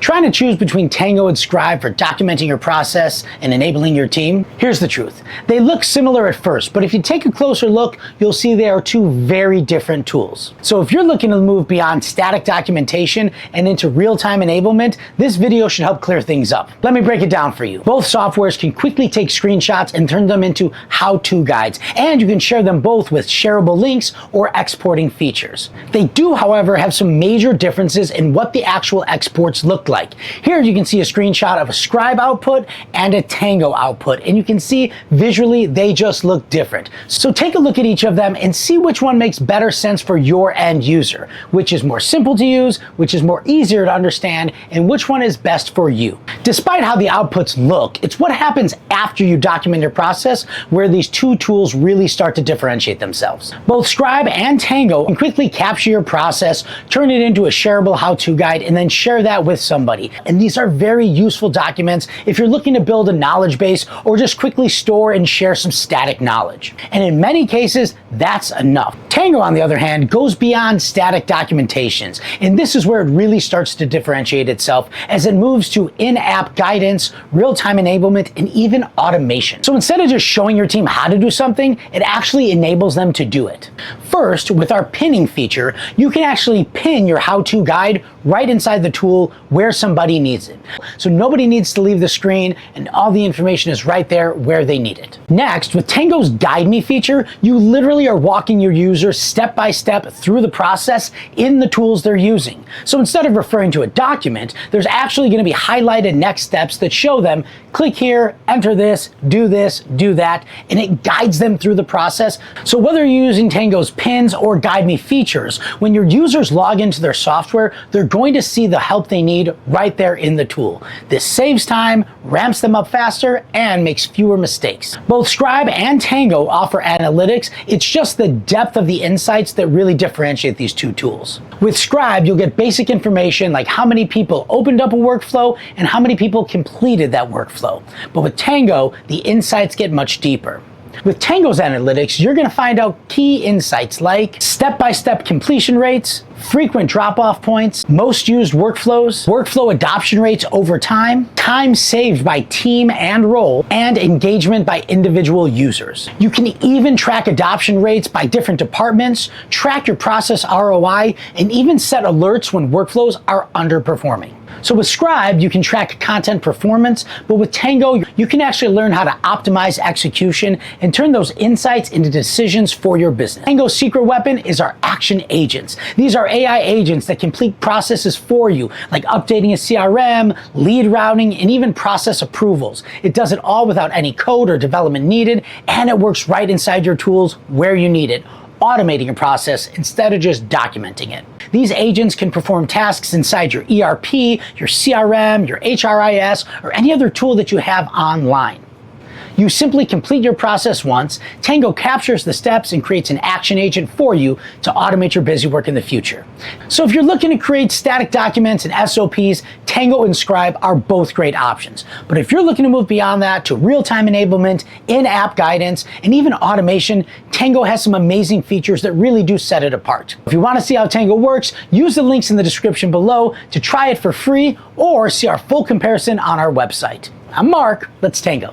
Trying to choose between Tango and Scribe for documenting your process and enabling your team? Here's the truth. They look similar at first, but if you take a closer look, you'll see they are two very different tools. So if you're looking to move beyond static documentation and into real-time enablement, this video should help clear things up. Let me break it down for you. Both softwares can quickly take screenshots and turn them into how-to guides, and you can share them both with shareable links or exporting features. They do, however, have some major differences in what the actual exports look like. Here you can see a screenshot of a Scribe output and a Tango output, and you can see visually they just look different. So take a look at each of them and see which one makes better sense for your end user, which is more simple to use, which is more easier to understand, and which one is best for you. Despite how the outputs look, it's what happens after you document your process where these two tools really start to differentiate themselves. Both Scribe and Tango can quickly capture your process, turn it into a shareable how-to guide, and then share that with somebody. And these are very useful documents if you're looking to build a knowledge base or just quickly store and share some static knowledge. And in many cases, that's enough. Tango, on the other hand, goes beyond static documentations, and this is where it really starts to differentiate itself as it moves to in-app guidance, real-time enablement, and even automation. So instead of just showing your team how to do something, it actually enables them to do it. First, with our pinning feature, you can actually pin your how-to guide right inside the tool where somebody needs it. So nobody needs to leave the screen and all the information is right there where they need it. Next, with Tango's Guide Me feature, you literally are walking your user step by step through the process in the tools they're using. So instead of referring to a document, there's actually going to be highlighted next steps that show them, click here, enter this, do that, and it guides them through the process. So whether you're using Tango's pins or Guide Me features, when your users log into their software, they're going to see the help they need right there in the tool. This saves time, ramps them up faster, and makes fewer mistakes. Both Scribe and Tango offer analytics. It's just the depth of the insights that really differentiate these two tools. With Scribe, you'll get basic information like how many people opened up a workflow and how many people completed that workflow. But with Tango, the insights get much deeper. With Tango's analytics, you're going to find out key insights like step-by-step completion rates, frequent drop-off points, most used workflows, workflow adoption rates over time, time saved by team and role, and engagement by individual users. You can even track adoption rates by different departments, track your process ROI, and even set alerts when workflows are underperforming. So with Scribe, you can track content performance, but with Tango, you can actually learn how to optimize execution and turn those insights into decisions for your business. Tango's secret weapon is our action agents. These are AI agents that complete processes for you, like updating a CRM, lead routing, and even process approvals. It does it all without any code or development needed, and it works right inside your tools where you need it, automating a process instead of just documenting it. These agents can perform tasks inside your ERP, your CRM, your HRIS, or any other tool that you have online. You simply complete your process once, Tango captures the steps and creates an action agent for you to automate your busy work in the future. So if you're looking to create static documents and SOPs, Tango and Scribe are both great options. But if you're looking to move beyond that to real-time enablement, in-app guidance, and even automation, Tango has some amazing features that really do set it apart. If you want to see how Tango works, use the links in the description below to try it for free or see our full comparison on our website. I'm Marc, let's Tango.